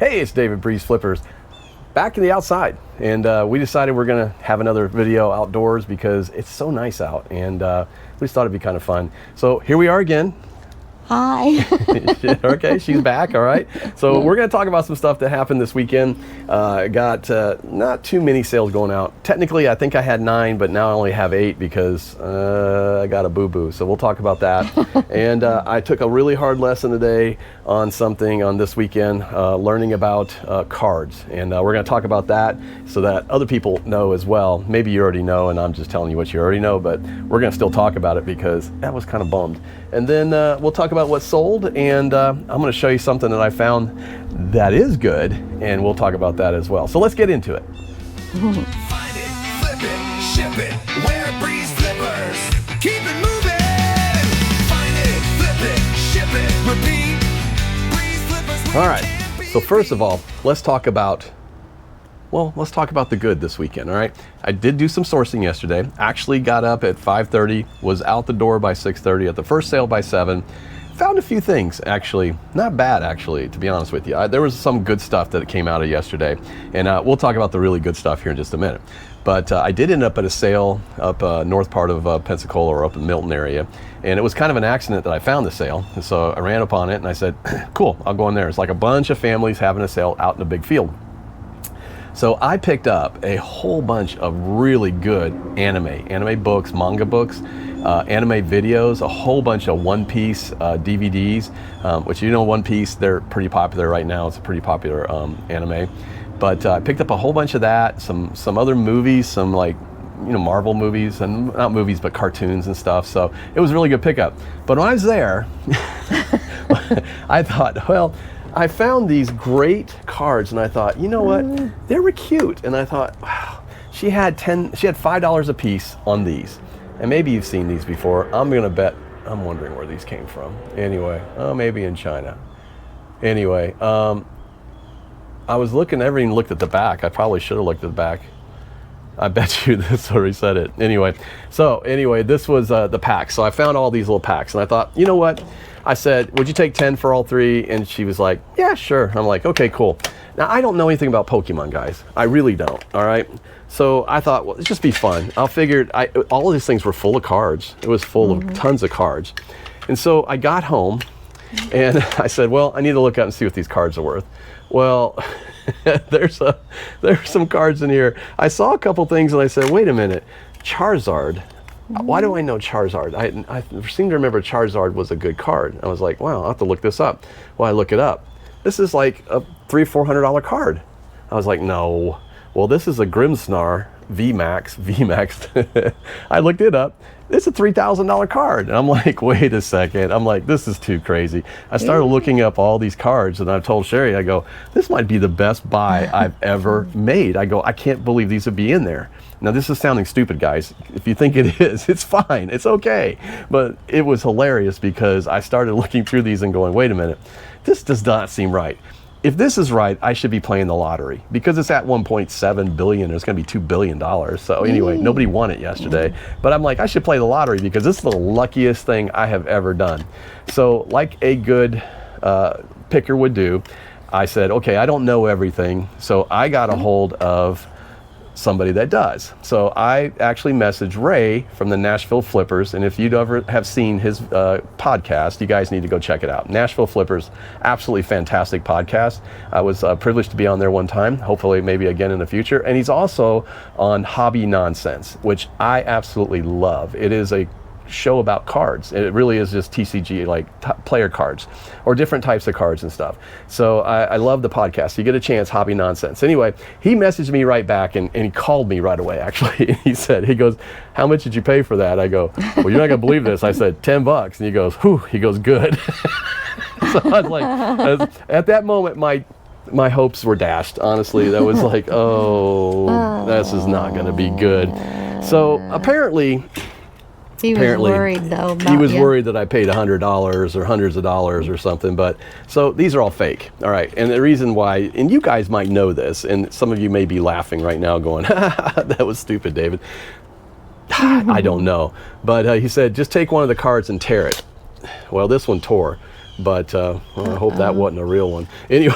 Hey, it's David, BreezeFlippers, back in the outside, and we decided we're gonna have another video outdoors because it's so nice out, and we just thought it'd be kind of fun. So here we are again. Hi. Okay, she's back. All right. So we're going to talk about some stuff that happened this weekend. Got not too many sales going out. Technically, I think I had 9, but now I only have 8 because I got a boo-boo. So we'll talk about that. And I took a really hard lesson today on something on this weekend, learning about cards. And we're going to talk about that so that other people know as well. Maybe you already know, and I'm just telling you what you already know, but we're going to still talk about it because that was kind of bummed. And then we'll talk about what sold, and I'm going to show you something that I found that is good, and we'll talk about that as well. So let's get into it. Find it, flip it, ship it, wear BreezeFlippers, keep it moving. Find it, flip it, ship it, repeat. BreezeFlippers. All right. So first of all, let's talk about the good this weekend. All right. I did do some sourcing yesterday. Actually got up at 5:30, was out the door by 6:30, at the first sale by 7. Found a few things, actually. Not bad, actually, to be honest with you. There was some good stuff that came out of yesterday, and we'll talk about the really good stuff here in just a minute. But I did end up at a sale up north part of Pensacola, or up in Milton area, and it was kind of an accident that I found the sale. And so I ran upon it, and I said, cool, I'll go in there. It's like a bunch of families having a sale out in a big field. So I picked up a whole bunch of really good anime books, manga books, anime videos, a whole bunch of One Piece DVDs, which, you know, One Piece, they're pretty popular right now. It's a pretty popular anime. But I picked up a whole bunch of that, some other movies, some, like, you know, Marvel movies, and not movies, but cartoons and stuff. So it was a really good pickup. But when I was there, I thought, well, I found these great cards, and I thought, you know what, they were cute. And I thought, wow, she had $5 a piece on these. And maybe you've seen these before. I'm wondering where these came from. Anyway, maybe in China. Anyway, I was looking, everything looked at the back. I probably should have looked at the back. I bet you this already said it. Anyway, this was the pack. So I found all these little packs, and I thought, you know what? I said, would you take 10 for all 3? And she was like, yeah, sure. I'm like, okay, cool. Now, I don't know anything about Pokemon, guys. I really don't, all right? So I thought, well, let's just be fun. I figured all of these things were full of cards. It was full of tons of cards. And so I got home, and I said, well, I need to look out and see what these cards are worth. Well, there's some cards in here. I saw a couple things, and I said, wait a minute, Charizard. Why do I know Charizard? I seem to remember Charizard was a good card. I was like, wow, I'll have to look this up. Well, I look it up. This is like a $300-400 card. I was like, no. Well, this is a Grimmsnar VMAX. I looked it up. It's a $3,000 card. And I'm like, wait a second. I'm like, this is too crazy. I started looking up all these cards, and I told Sheri, I go, this might be the best buy I've ever made. I go, I can't believe these would be in there. Now, this is sounding stupid, guys. If you think it is, it's fine. It's okay. But it was hilarious because I started looking through these and going, wait a minute, this does not seem right. If this is right, I should be playing the lottery because it's at 1.7 billion. There's going to be $2 billion. So anyway, nobody won it yesterday. But I'm like, I should play the lottery because this is the luckiest thing I have ever done. So like a good picker would do, I said, okay, I don't know everything. So I got a hold of somebody that does. So I actually messaged Ray from the Nashville Flippers, and if you'd ever have seen his podcast, you guys need to go check it out. Nashville Flippers, absolutely fantastic podcast. I was privileged to be on there one time, hopefully maybe again in the future. And he's also on Hobby Nonsense, which I absolutely love. It is a show about cards. It really is just TCG, like player cards or different types of cards and stuff. So I love the podcast. You get a chance, Hobby Nonsense. Anyway, he messaged me right back, and he called me right away, actually. He goes, how much did you pay for that? I go, well, you're not gonna believe this. I said, $10. And he goes, whew, he goes, good. So I was like, at that moment, my hopes were dashed, honestly. That was like, oh, this is not gonna be good. So apparently, He was worried, though. He was worried that I paid $100 or hundreds of dollars or something. But so these are all fake. All right. And the reason why, and you guys might know this, and some of you may be laughing right now going, that was stupid, David. I don't know. But he said, just take one of the cards and tear it. Well, this one tore. but I hope that wasn't a real one. Anyway,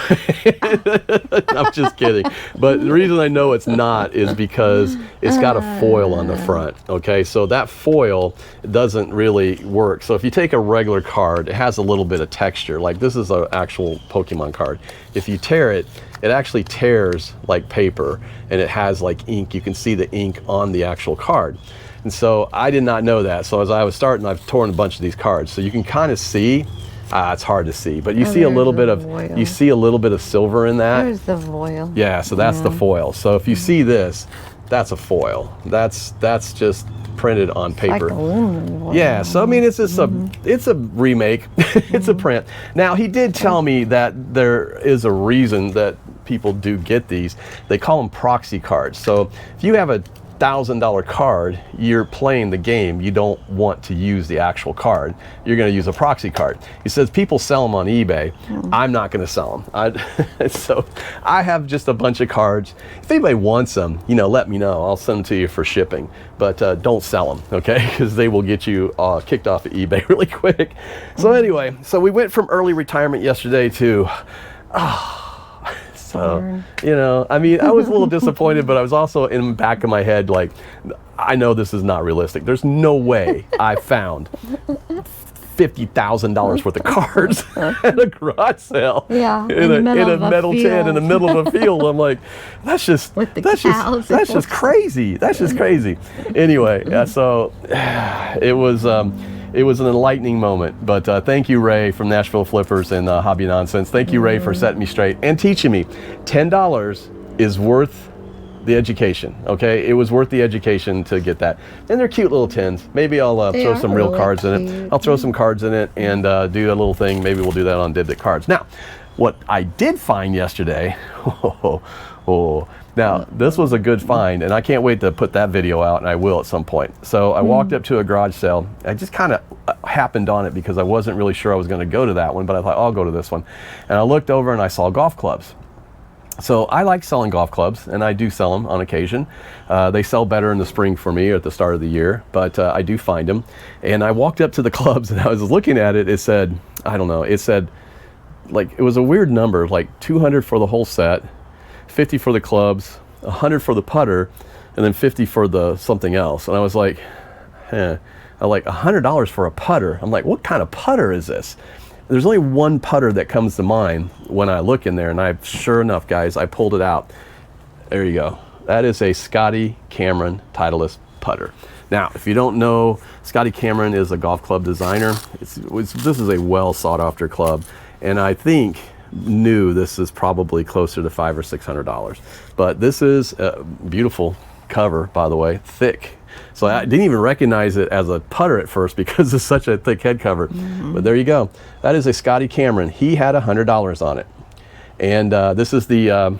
I'm just kidding. But the reason I know it's not is because it's got a foil on the front. Okay, so that foil doesn't really work. So if you take a regular card, it has a little bit of texture. Like this is an actual Pokemon card. If you tear it, it actually tears like paper, and it has like ink. You can see the ink on the actual card. And so I did not know that. So as I was starting, I've torn a bunch of these cards. So you can kind of see, it's hard to see, but you see a little bit of, foil. you see a little bit of silver in that. There's the foil. Yeah, so that's the foil. So if you see this, that's a foil. That's just printed on paper. Like aluminum foil. Yeah, so I mean, it's just it's a remake. It's a print. Now he did tell me that there is a reason that people do get these. They call them proxy cards. So if you have a $1,000 card, you're playing the game, you don't want to use the actual card, you're going to use a proxy card. He says people sell them on eBay. I'm not going to sell them. So I have just a bunch of cards. If anybody wants them, let me know. I'll send them to you for shipping, but don't sell them, okay? Because they will get you kicked off of eBay really quick. So anyway, so we went from early retirement yesterday to so, I mean, I was a little disappointed, but I was also in the back of my head like, I know this is not realistic. There's no way I found $50,000 worth of cards at a garage sale. Yeah, in a metal tin in the middle of a field. I'm like, that's just crazy. That's just crazy. Anyway, so it was an enlightening moment, but thank you, Ray, from Nashville Flippers and Hobby Nonsense. Thank you, Ray, for setting me straight and teaching me. $10 is worth the education, okay? It was worth the education to get that. And they're cute little tins. Maybe I'll throw some real cards in it. I'll throw some cards in it and do a little thing. Maybe we'll do that on Dibdit Cards. Now, what I did find yesterday, now, this was a good find, and I can't wait to put that video out, and I will at some point. So I walked up to a garage sale. I just kind of happened on it because I wasn't really sure I was going to go to that one, but I thought, I'll go to this one. And I looked over and I saw golf clubs. So I like selling golf clubs, and I do sell them on occasion. They sell better in the spring for me or at the start of the year, but I do find them. And I walked up to the clubs, and I was looking at it. It said, I don't know, it said, like, it was a weird number, like 200 for the whole set, 50 for the clubs, 100 for the putter, and then 50 for the something else. And I was like, I'm like, $100 for a putter. I'm like, what kind of putter is this? There's only one putter that comes to mind when I look in there, and sure enough, guys, I pulled it out. There you go. That is a Scotty Cameron Titleist putter. Now, if you don't know, Scotty Cameron is a golf club designer. This is a well sought after club, and I think new this is probably closer to $500 or $600, but this is a beautiful cover, by the way, thick. So I didn't even recognize it as a putter at first because it's such a thick head cover. But there you go. That is a Scotty Cameron. He had $100 on it, and this is the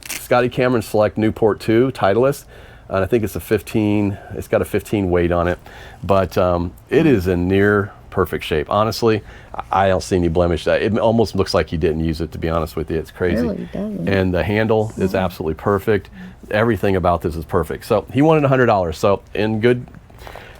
Scotty Cameron Select Newport 2 Titleist, and I think it's a 15. It's got a 15 weight on it, but it is in near perfect shape. Honestly, I don't see any blemish. It almost looks like he didn't use it, to be honest with you. It's crazy. Really doesn't. And the handle is absolutely perfect. Everything about this is perfect. So he wanted $100. So in good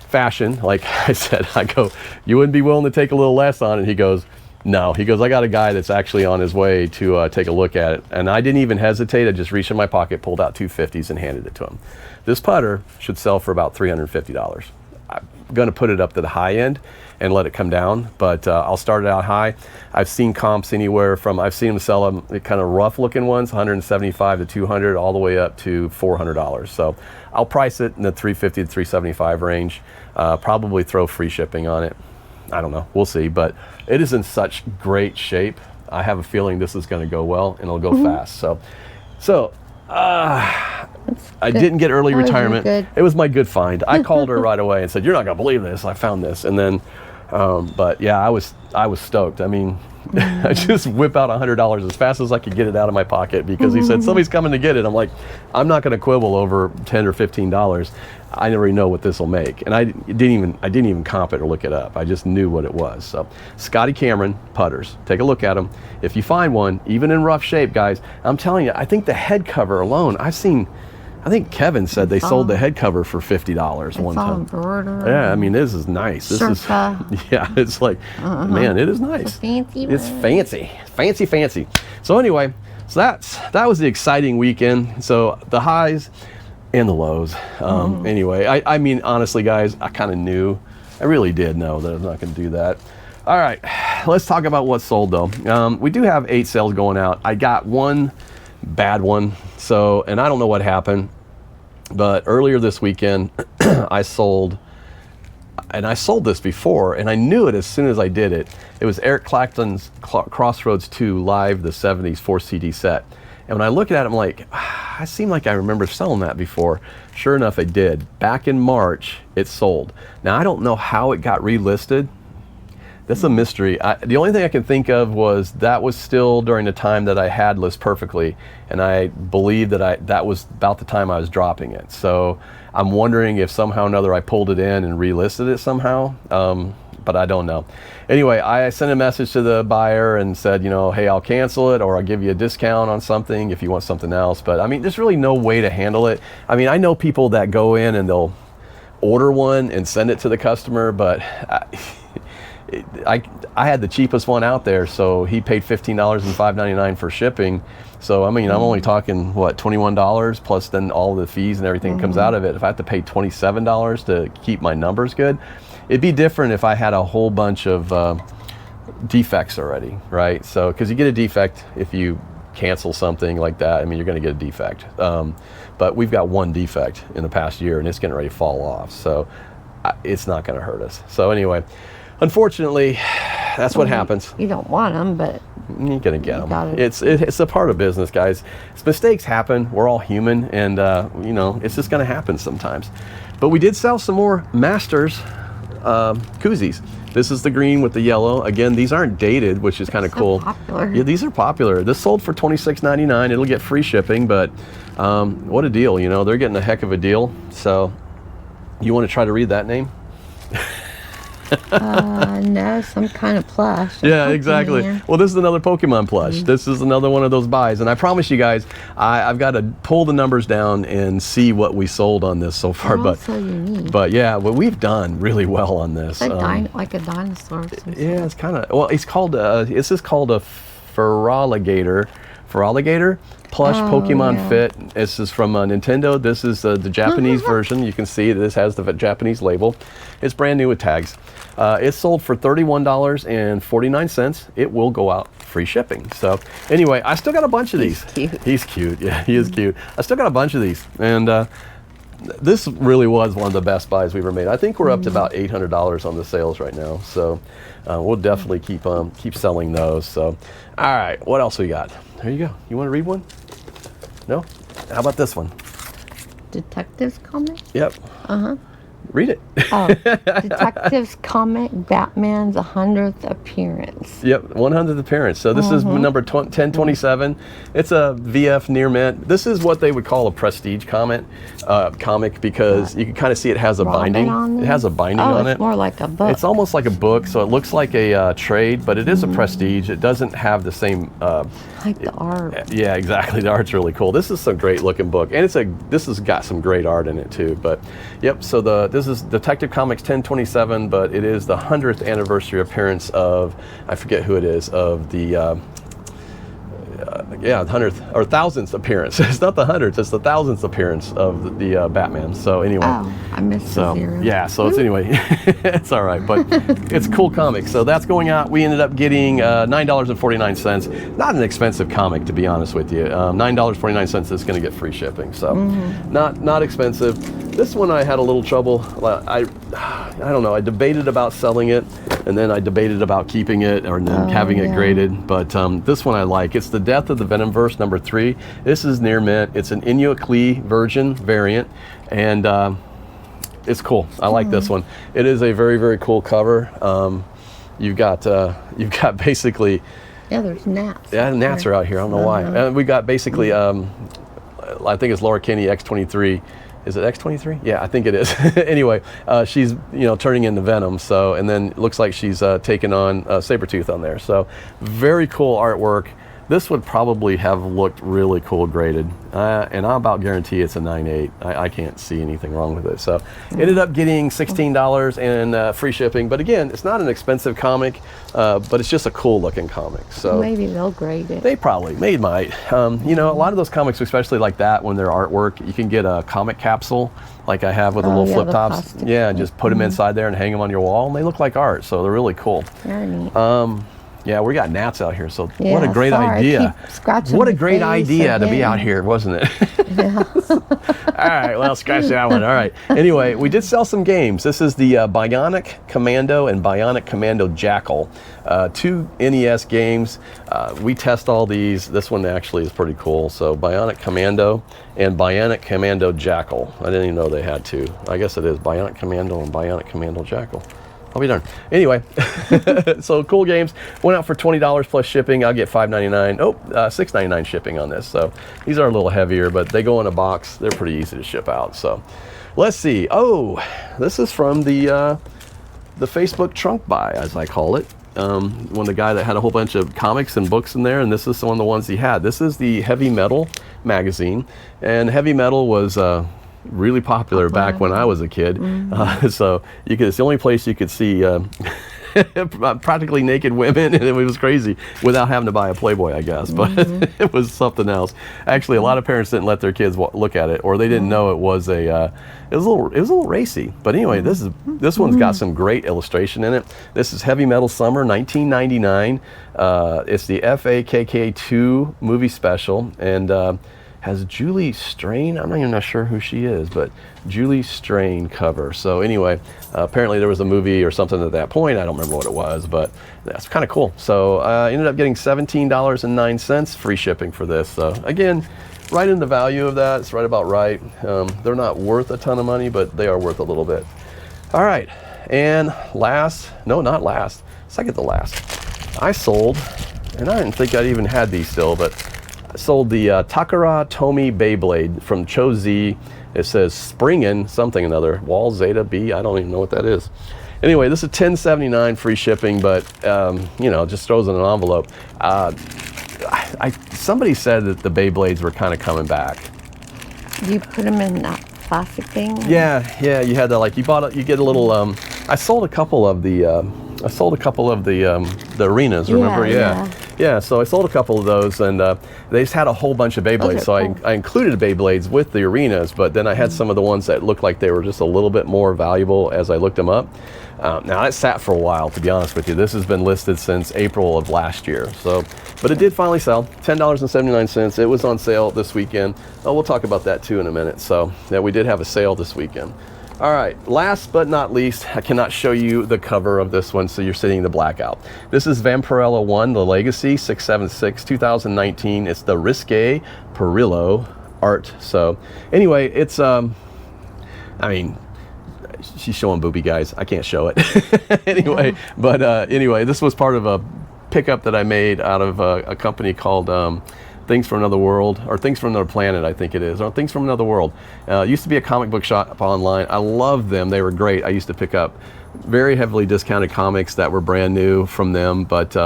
fashion, like I said, I go, you wouldn't be willing to take a little less on it? He goes, no. He goes, I got a guy that's actually on his way to take a look at it. And I didn't even hesitate. I just reached in my pocket, pulled out 250s and handed it to him. This putter should sell for about $350. I'm going to put it up to the high end and let it come down, but I'll start it out high. I've seen comps anywhere from, I've seen them sell them kind of rough looking ones, 175 to 200, all the way up to $400. So I'll price it in the 350 to 375 range, probably throw free shipping on it. I don't know, we'll see, but it is in such great shape. I have a feeling this is going to go well, and it'll go fast. So I didn't get early retirement. It was my good find. I called her right away and said, you're not going to believe this, I found this. And then, but yeah, I was stoked. I mean, I just whip out $100 as fast as I could get it out of my pocket because he said, somebody's coming to get it. I'm like, I'm not going to quibble over $10 or $15. I already know what this will make. And I didn't even comp it or look it up. I just knew what it was. So Scotty Cameron putters, take a look at them. If you find one, even in rough shape, guys, I'm telling you, I think the head cover alone, I've seen I think Kevin said they sold the head cover for $50 one all time. embroidered. Yeah, I mean, this is nice. This Circa. is, yeah, it's like, man, it is nice. It's Fancy, fancy. So anyway, so that was the exciting weekend. So the highs and the lows. Anyway, I mean, honestly, guys, I kind of knew, I really did know that I was not going to do that. All right, let's talk about what sold though. We do have 8 sales going out. I got one bad one. So, and I don't know what happened, but earlier this weekend, I sold this before, and I knew it as soon as I did it. It was Eric Clapton's Crossroads 2 Live, the 70s 4 CD set. And when I look at it, I'm like, I seem like I remember selling that before. Sure enough, I did. Back in March, it sold. Now, I don't know how it got relisted. That's a mystery. The only thing I can think of was that was still during the time that I had List Perfectly, and I believe that was about the time I was dropping it. So I'm wondering if somehow or another I pulled it in and relisted it somehow, but I don't know. Anyway, I sent a message to the buyer and said, you know, hey, I'll cancel it, or I'll give you a discount on something if you want something else. But I mean, there's really no way to handle it. I mean, I know people that go in and they'll order one and send it to the customer, but I had the cheapest one out there, so he paid $15 and $5.99 for shipping. So I mean, I'm only talking what, $21 plus then all the fees and everything that comes out of it. If I have to pay $27 to keep my numbers good, it'd be different if I had a whole bunch of defects already, right? So because you get a defect if you cancel something like that. I mean, you're going to get a defect. But we've got one defect in the past year, and it's getting ready to fall off. So it's not going to hurt us. So anyway. Unfortunately, that's what happens. You don't want them, but you're gonna get them. It's a part of business, guys. Mistakes happen. We're all human, and you know, it's just gonna happen sometimes. But we did sell some more Masters koozies. This is the green with the yellow. Again, these aren't dated, which is kind of cool. Popular. Yeah, these are popular. This sold for $26.99. It'll get free shipping, but what a deal! You know, they're getting a heck of a deal. So, you want to try to read that name? No, some kind of plush. Yeah, exactly. Well, this is another Pokemon plush. This is another one of those buys. And I promise you guys, I've got to pull the numbers down and see what we sold on this so far. They're all so unique. But yeah, well, we've done really well on this. Like a dinosaur. Yeah, it's kind of, well, it's called, this is called a Feraligatr plush Pokemon Fit. This is from Nintendo. This is the Japanese version. You can see this has the Japanese label. It's brand new with tags. It's sold for $31.49. It will go out free shipping. So anyway, I still got a bunch of these. He's cute. Yeah, he is cute. I still got a bunch of these. And this really was one of the best buys we ever made. I think we're up to about $800 on the sales right now. So we'll definitely keep selling those. So, all right, what else we got? There you go. You want to read one? No? How about this one? Detectives comic? Yep. Read it. Oh, Detectives comic, Batman's 100th appearance. Yep, 100th appearance. So this is number 1027. It's a VF near mint. This is what they would call a prestige comic because you can kind of see it has a binding. It has a binding on it. It's more like a book. It's almost like a book, so it looks like a trade, but it is a prestige. It doesn't have the same. Like the art. Yeah, exactly. The art's really cool. This is some great looking book, and this has got some great art in it too. But yep. So this is Detective Comics 1027, but it is the 100th anniversary appearance of, I forget who it is, of the 100th or 1000th appearance. It's not the 100th, it's the 1000th appearance of the Batman. So anyway. Oh, I missed the zero. Yeah, so it's anyway, it's all right, but it's a cool comic. So that's going out. We ended up getting $9.49. Not an expensive comic, to be honest with you. $9.49 is going to get free shipping. So not expensive. This one I had a little trouble. I don't know. I debated about selling it, and then I debated about keeping it or then having it graded. But this one I like. It's the Death of the Venomverse number 3. This is near mint. It's an Inuit Klee version variant, and it's cool. I like this one. It is a very, very cool cover. You've got basically. Yeah, there's gnats. Yeah, gnats are out here. I don't know why. And we got basically. I think it's Laura Kinney X23. Is it X23? Yeah, I think it is. Anyway, she's turning into Venom. So, and then it looks like she's taking on Sabretooth on there. So, very cool artwork. This would probably have looked really cool graded, and I about guarantee it's a 9.8. I can't see anything wrong with it. So ended up getting $16 and free shipping. But again, it's not an expensive comic, but it's just a cool looking comic. So Maybe they'll grade it. they probably might. You know, a lot of those comics, especially like that, when they're artwork, you can get a comic capsule like I have with the little flip the tops. plastic. Yeah, and just put them inside there and hang them on your wall, and they look like art. So they're really cool. Very neat. Yeah, we got gnats out here, so what a Yeah, great sorry, I idea. keep scratching What a my great face idea to be again. out here, wasn't it? Yeah. All right, well, scratch that one. All right. Anyway, we did sell some games. This is the Bionic Commando and Bionic Commando Jackal, 2 NES games. We test all these. This one actually is pretty cool. So Bionic Commando and Bionic Commando Jackal. I didn't even know they had 2. I guess it is Bionic Commando and Bionic Commando Jackal. I'll be darned. Anyway, so cool games. Went out for $20 plus shipping. I'll get $5.99. Oh, $6.99 shipping on this. So these are a little heavier, but they go in a box. They're pretty easy to ship out. So let's see. Oh, this is from the Facebook trunk buy, as I call it. When the guy that had a whole bunch of comics and books in there, and this is one of the ones he had. This is the Heavy Metal magazine, and Heavy Metal was really popular back when I was a kid. So it's the only place you could see practically naked women, and it was crazy without having to buy a Playboy, I guess. But it was something else. Actually, a lot of parents didn't let their kids look at it, or they didn't know it was a it was a little racy. But anyway, this one's got some great illustration in it. This is Heavy Metal Summer 1999. It's the FAKK2 movie special, and has Julie Strain. I'm not even sure who she is, but Julie Strain cover. So anyway, apparently there was a movie or something at that point. I don't remember what it was, but that's kind of cool. So I ended up getting $17.09 free shipping for this. So again, right in the value of that. It's right about right. They're not worth a ton of money, but they are worth a little bit. All right, and second to last, I sold, and I didn't think I even had these still, but sold the Takara Tomy Beyblade from Cho Z. It says Springen something another, Wall Zeta B. I don't even know what that is. Anyway, this is $10.79 free shipping, but you know, just throws in an envelope. Somebody said that the Beyblades were kind of coming back. You put them in that plastic thing? Yeah. You had to, like, you get a little. I sold a couple of the arenas. Remember? Yeah. So I sold a couple of those, and they just had a whole bunch of Beyblades. So cool. I included Beyblades with the arenas, but then I had some of the ones that looked like they were just a little bit more valuable as I looked them up. Now it sat for a while, to be honest with you. This has been listed since April of last year. So, but it did finally sell, $10.79. It was on sale this weekend. Oh, we'll talk about that too in a minute. So yeah, we did have a sale this weekend. All right, last but not least, I cannot show you the cover of this one, so you're sitting in the blackout. This is Vampirella 1, The Legacy, 676, 2019. It's the Risque Perillo art. So anyway, it's, I mean, she's showing booby, guys. I can't show it. Anyway, but anyway, this was part of a pickup that I made out of a company called Things from Another World, or Things from Another Planet, I think it is, or Things from Another World. Used to be a comic book shop online. I loved them. They were great. I used to pick up very heavily discounted comics that were brand new from them, but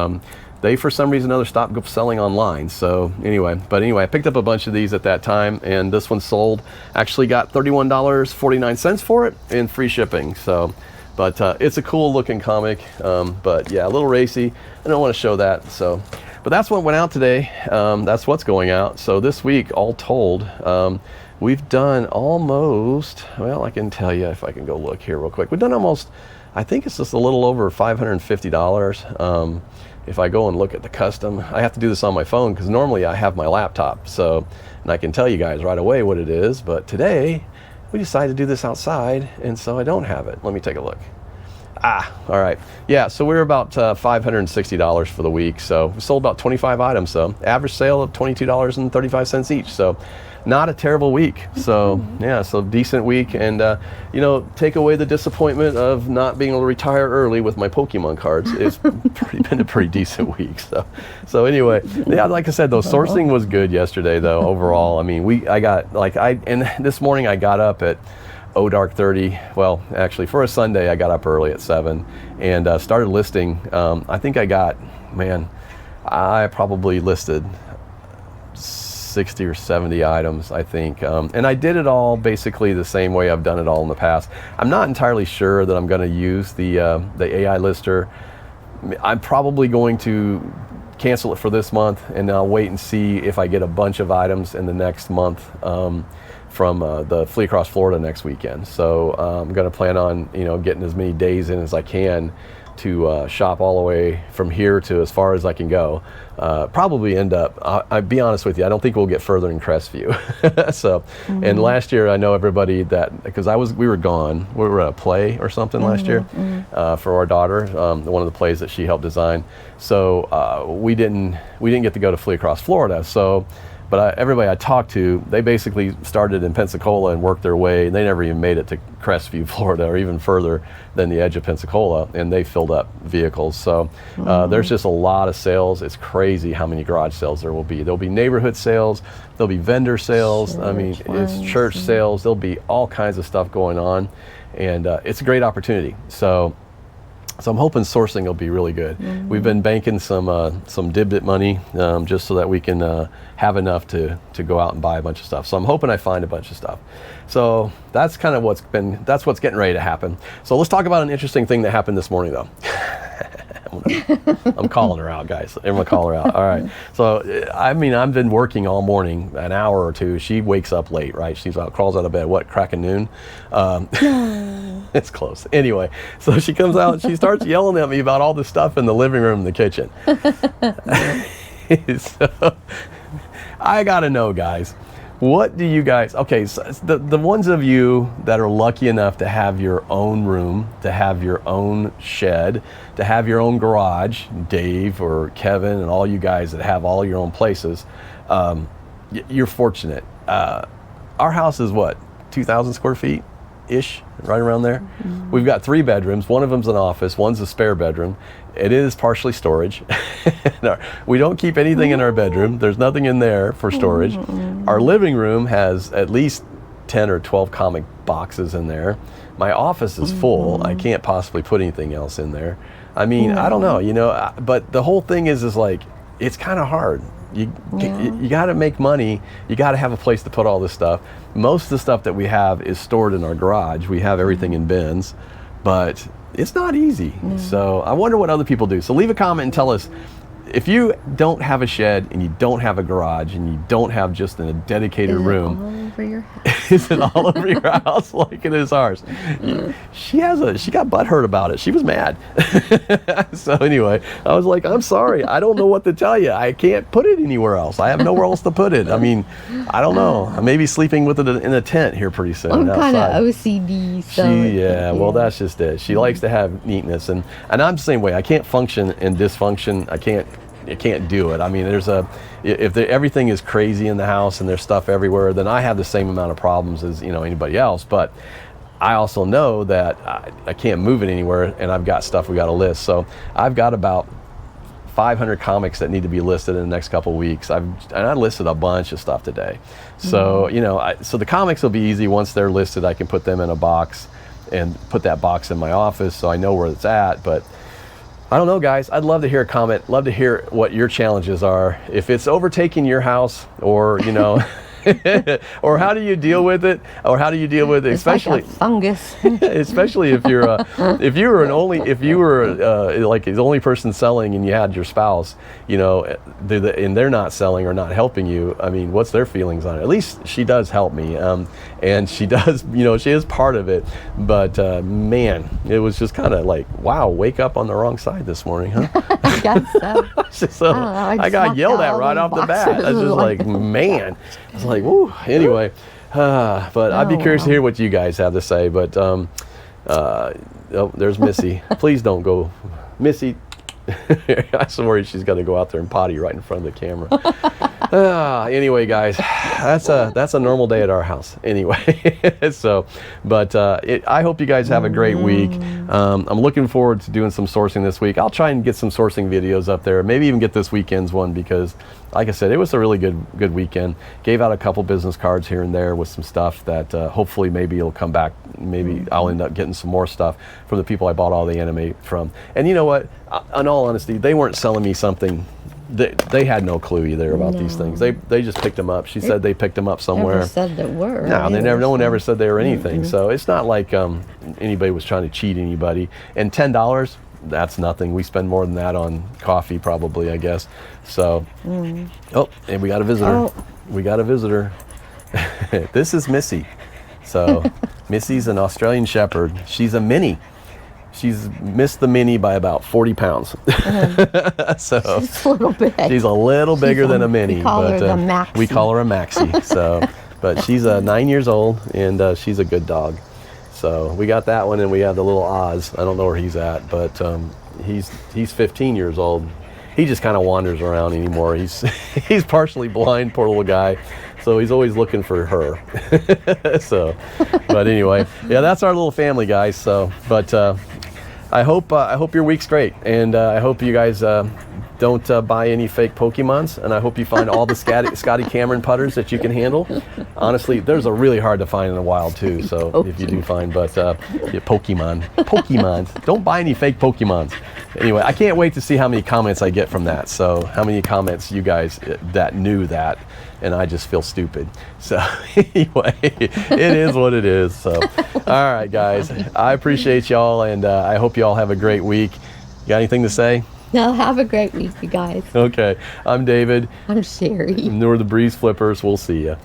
they, for some reason or other, stopped selling online. So anyway, I picked up a bunch of these at that time, and this one sold. Actually got $31.49 for it in free shipping. So, but it's a cool looking comic, but yeah, a little racy. I don't want to show that. So, but that's what went out today. That's what's going out. So this week, all told, we've done almost, well, I can tell you if I can go look here real quick. We've done almost, I think it's just a little over $550. If I go and look at the custom, I have to do this on my phone because normally I have my laptop. So, and I can tell you guys right away what it is, but today we decided to do this outside, and so I don't have it. Let me take a look. All right. Yeah, so we're about $560 for the week. So we sold about 25 items. So average sale of $22.35 each. So not a terrible week. So yeah, so decent week. And you know, take away the disappointment of not being able to retire early with my Pokemon cards. It's been a pretty decent week. So anyway, yeah, like I said, though, sourcing was good yesterday though, overall. I mean, and this morning I got up at dark 30. Well, actually, for a Sunday, I got up early at 7 and started listing. I think I got, man, I probably listed 60 or 70 items, I think. And I did it all basically the same way I've done it all in the past. I'm not entirely sure that I'm going to use the AI lister. I'm probably going to cancel it for this month, and I'll wait and see if I get a bunch of items in the next month from the Flee Across Florida next weekend. So I'm going to plan on getting as many days in as I can to shop all the way from here to as far as I can go. Probably end up, I'll be honest with you, I don't think we'll get further than Crestview. So, and last year I know everybody that, because we were gone, we were at a play or something last year for our daughter, one of the plays that she helped design. So we didn't get to go to Flee Across Florida. So, but everybody I talked to, they basically started in Pensacola and worked their way. They never even made it to Crestview, Florida, or even further than the edge of Pensacola, and they filled up vehicles. So there's just a lot of sales. It's crazy how many garage sales there will be. There'll be neighborhood sales, there'll be vendor sales. I mean, it's church sales. There'll be all kinds of stuff going on, and it's a great opportunity. So I'm hoping sourcing will be really good. We've been banking some Dibdit money just so that we can have enough to go out and buy a bunch of stuff. So I'm hoping I find a bunch of stuff. So that's kind of what's getting ready to happen. So let's talk about an interesting thing that happened this morning, though. I'm calling her out, guys. I'm gonna call her out. All right. So I mean, I've been working all morning, an hour or two. She wakes up late, right? Crawls out of bed. What, crack of noon? It's close. Anyway, so she comes out and she starts yelling at me about all the stuff in the living room and the kitchen. So I gotta know, guys. What do you guys, okay, so the ones of you that are lucky enough to have your own room, to have your own shed, to have your own garage, Dave or Kevin and all you guys that have all your own places, you're fortunate. Our house is what, 2,000 square feet-ish, right around there? We've got 3 bedrooms. One of them's an office, one's a spare bedroom. It is partially storage. We don't keep anything in our bedroom. There's nothing in there for storage. Our living room has at least 10 or 12 comic boxes in there. My office is full. I can't possibly put anything else in there. I mean, I don't know, but the whole thing is like, it's kind of hard. You got to make money. You got to have a place to put all this stuff. Most of the stuff that we have is stored in our garage. We have everything in bins, but it's not easy. So I wonder what other people do. So leave a comment and tell us, if you don't have a shed and you don't have a garage and you don't have just a dedicated room, all over your house? is it all over your house like it is ours? She got butthurt about it. She was mad. So anyway, I was like, I'm sorry. I don't know what to tell you. I can't put it anywhere else. I have nowhere else to put it. I mean, I don't know. I may be sleeping with it in a tent here pretty soon. I'm kind of outside. OCD, so Well, that's just it. She likes to have neatness, and I'm the same way. I can't function in dysfunction. I can't do it. I mean, if everything is crazy in the house and there's stuff everywhere, then I have the same amount of problems as anybody else. But I also know that I can't move it anywhere, and I've got stuff we got to list. So I've got about 500 comics that need to be listed in the next couple of weeks. I listed a bunch of stuff today. So so the comics will be easy. Once they're listed, I can put them in a box and put that box in my office so I know where it's at. But I don't know, guys. I'd love to hear a comment. Love to hear what your challenges are. If it's overtaking your house, or or how do you deal with it? Or how do you deal with it, it's especially like a fungus. especially if you're if you were like the only person selling and you had your spouse, and they're not selling or not helping you. I mean, what's their feelings on it? At least she does help me, and she does. She is part of it. But man, it was just kind of like, wow, wake up on the wrong side this morning, huh? I guess so. I got yelled at right off the bat. I was just like, man. I was like, woo. Anyway, but I'd be curious to hear what you guys have to say. But there's Missy. Please don't go, Missy. I'm so worried she's going to go out there and potty right in front of the camera. Anyway, guys, that's a normal day at our house. Anyway, so, but I hope you guys have a great week. I'm looking forward to doing some sourcing this week. I'll try and get some sourcing videos up there. Maybe even get this weekend's one, because, like I said, it was a really good weekend. Gave out a couple business cards here and there with some stuff that hopefully maybe it'll come back. Maybe I'll end up getting some more stuff from the people I bought all the anime from. And you know what? In all honesty, they weren't selling me something they had no clue either about these No. things. They just picked them up. She said they picked them up somewhere. Never said there were. No, they either, never. No one so- ever said they were anything. So it's not like anybody was trying to cheat anybody. And $10, that's nothing. We spend more than that on coffee, probably, I guess. So, oh, and we got a visitor. Oh. We got a visitor. This is Missy. So, Missy's an Australian Shepherd. She's a mini. She's missed the mini by about 40 pounds. So It's a little bit. she's a little bigger than a mini. We call her the Maxie. We call her a Maxie. So, but she's 9 years old, and she's a good dog. So we got that one, and we have the little Oz. I don't know where he's at, but he's 15 years old. He just kind of wanders around anymore. He's he's partially blind, poor little guy. So he's always looking for her. So, but anyway, yeah, that's our little family, guys. So, but I hope your week's great, and I hope you guys don't buy any fake Pokemons, and I hope you find all the Scotty Cameron putters that you can handle. Honestly, there's a really hard to find in the wild too. So if you do find, but yeah, Pokemons, don't buy any fake Pokemons. Anyway, I can't wait to see how many comments I get from that. So how many comments you guys that knew that, and I just feel stupid. So anyway, it is what it is. So all right, guys, I appreciate y'all, and I hope y'all have a great week. You got anything to say? No, have a great week, you guys. Okay, I'm David. I'm Sheri. And we're the BreezeFlippers. We'll see ya.